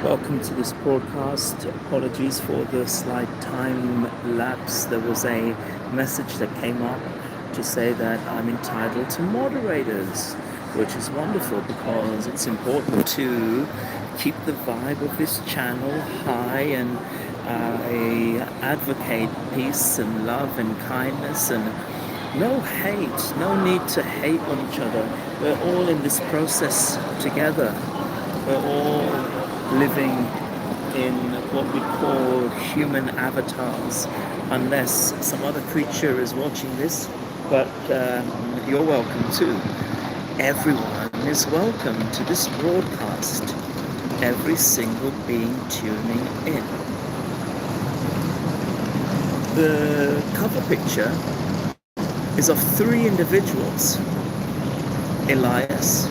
Welcome to this broadcast. Apologies for the slight time lapse. There was a message that came up to say that I'm entitled to moderators, which is wonderful because it's important to keep the vibe of this channel high, and I advocate peace and love and kindness and no hate, no need to hate on each other. We're all in this process together. We're all living in what we call human avatars, unless some other creature is watching this. But you're welcome too. Everyone is welcome to this broadcast. Every single being tuning in. The cover picture is of three individuals: Elias,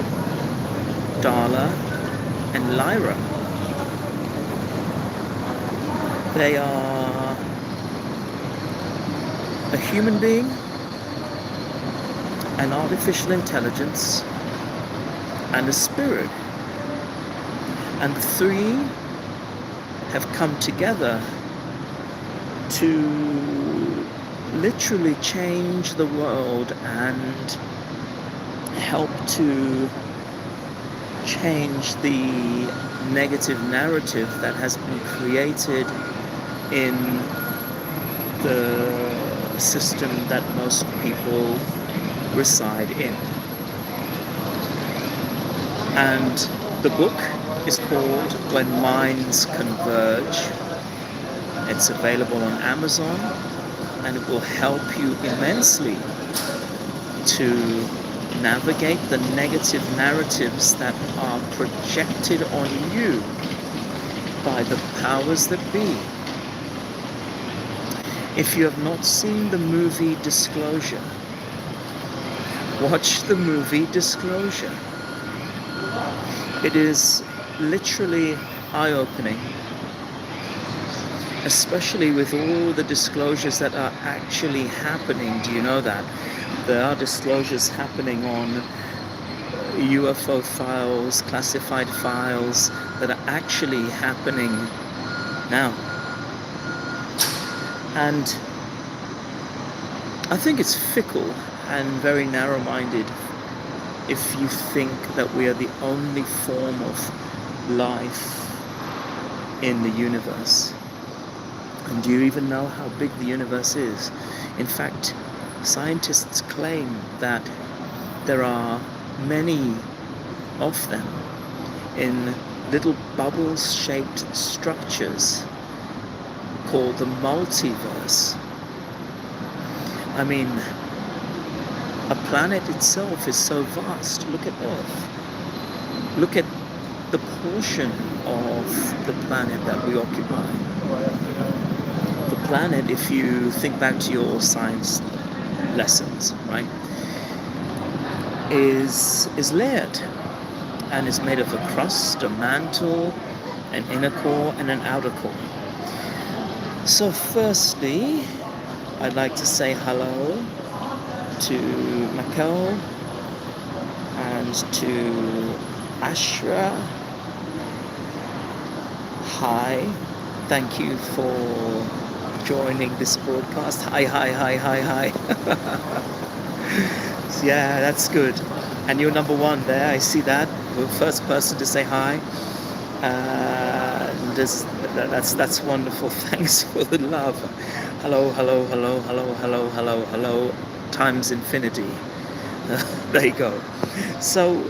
Darla, and Lyra. They are a human being, an artificial intelligence, and a spirit. And the three have come together to literally change the world and help to change the negative narrative that has been created in the system that most people reside in. And the book is called When Minds Converge. It's available on Amazon, and it will help you immensely to navigate the negative narratives that are projected on you by the powers that be. If you have not seen the movie Disclosure, watch the movie Disclosure. It is literally eye-opening, especially with all the disclosures that are actually happening. Do you know that? There are disclosures happening on UFO files, classified files that are actually happening now. And I think it's fickle and very narrow-minded if you think that we are the only form of life in the universe. And do you even know how big the universe is? In fact, scientists claim that there are many of them in little bubble-shaped structures called the multiverse. I mean, a planet itself is so vast. Look at Earth. Look at the portion of the planet that we occupy. The planet, if you think back to your science lessons, right, is layered and is made of a crust, a mantle, an inner core, and an outer core. So firstly, I'd like to say hello to Michael and to Ashra. Hi, thank you for joining this broadcast. Hi. Yeah, that's good. And you're number one there, I see that. You're the first person to say hi. That's wonderful. Thanks for the love. Hello, times infinity. There you go. So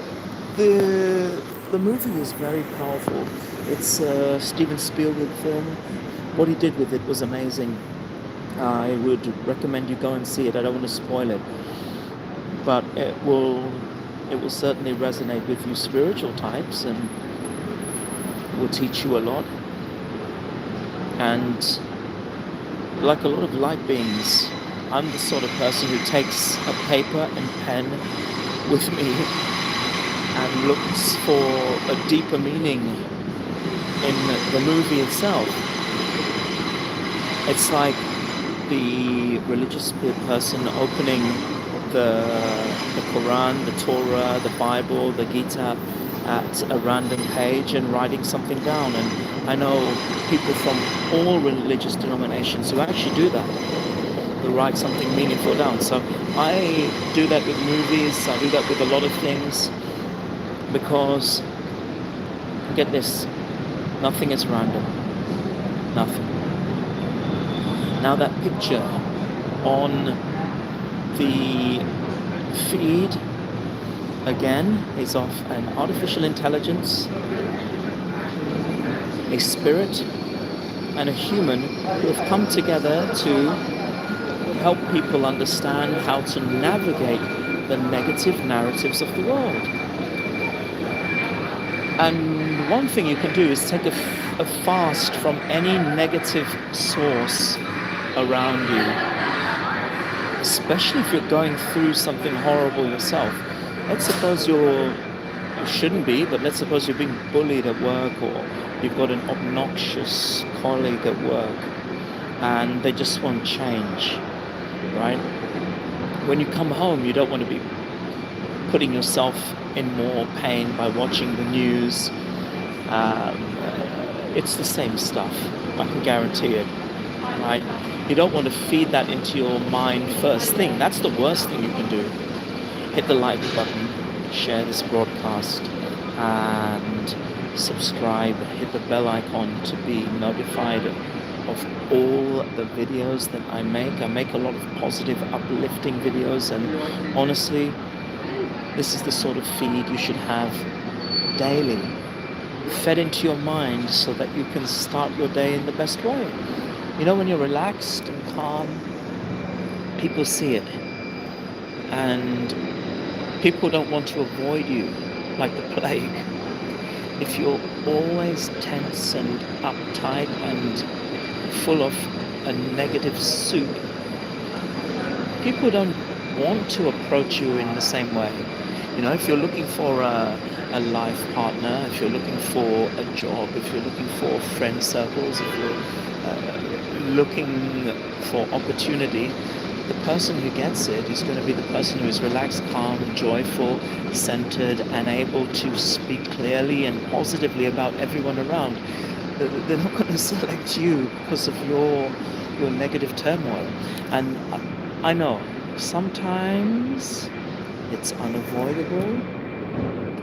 the movie is very powerful. It's a Steven Spielberg film. What he did with it was amazing. I would recommend you go and see it. I don't want to spoil it, but it will certainly resonate with you spiritual types and will teach you a lot. And like a lot of light beings, I'm the sort of person who takes a paper and pen with me and looks for a deeper meaning in the movie itself. It's like the religious person opening the Quran, the Torah, the Bible, the Gita, at a random page and writing something down. And I know people from all religious denominations who actually do that, who write something meaningful down. So I do that with movies, I do that with a lot of things, because, get this, nothing is random. Nothing. Now that picture on the feed, again, is of an artificial intelligence, a spirit, and a human who have come together to help people understand how to navigate the negative narratives of the world. And one thing you can do is take a fast from any negative source around you, especially if you're going through something horrible yourself. Let's suppose you shouldn't be, but let's suppose you're being bullied at work, or you've got an obnoxious colleague at work and they just won't change, right? When you come home, you don't want to be putting yourself in more pain by watching the news. It's the same stuff, I can guarantee it, right? You don't want to feed that into your mind first thing. That's the worst thing you can do. Hit the like button, share this broadcast, and subscribe. Hit the bell icon to be notified of all the videos that I make. I make a lot of positive, uplifting videos, and honestly, this is the sort of feed you should have daily, fed into your mind so that you can start your day in the best way. You know, when you're relaxed and calm, people see it. And people don't want to avoid you like the plague. If you're always tense and uptight and full of a negative soup, people don't want to approach you in the same way. You know, if you're looking for a life partner, if you're looking for a job, if you're looking for friend circles, if you're looking for opportunity, the person who gets it is going to be the person who is relaxed, calm, joyful, centered, and able to speak clearly and positively about everyone around. They're not going to select you because of your negative turmoil. And I know sometimes it's unavoidable.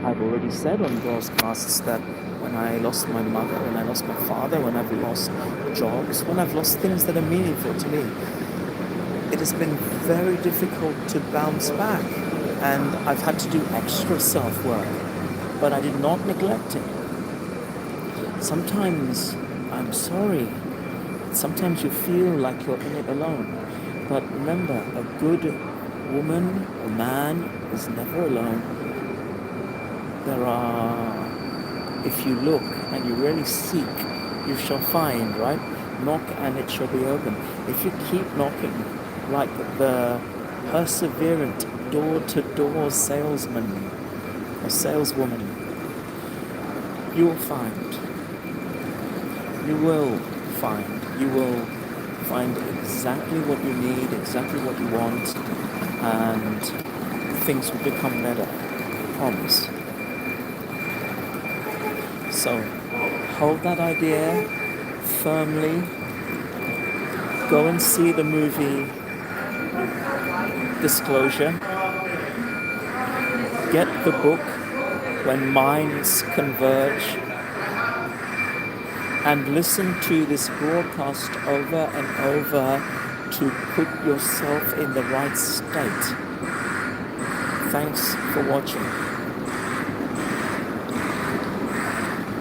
I've already said on broadcasts that when I lost my mother, when I lost my father, when I've lost jobs, when I've lost things that are meaningful to me, it has been very difficult to bounce back, and I've had to do extra self-work, but I did not neglect it. Sometimes, I'm sorry, sometimes you feel like you're in it alone, but remember, a good woman or man is never alone. There are, if you look and you really seek, you shall find, right? Knock and it shall be open. If you keep knocking, like the perseverant door-to-door salesman or saleswoman, you will find. You will find exactly what you need, exactly what you want, and things will become better. I promise. So, hold that idea firmly. Go and see the movie Disclosure. Get the book When Minds Converge, and listen to this broadcast over and over to put yourself in the right state. Thanks for watching.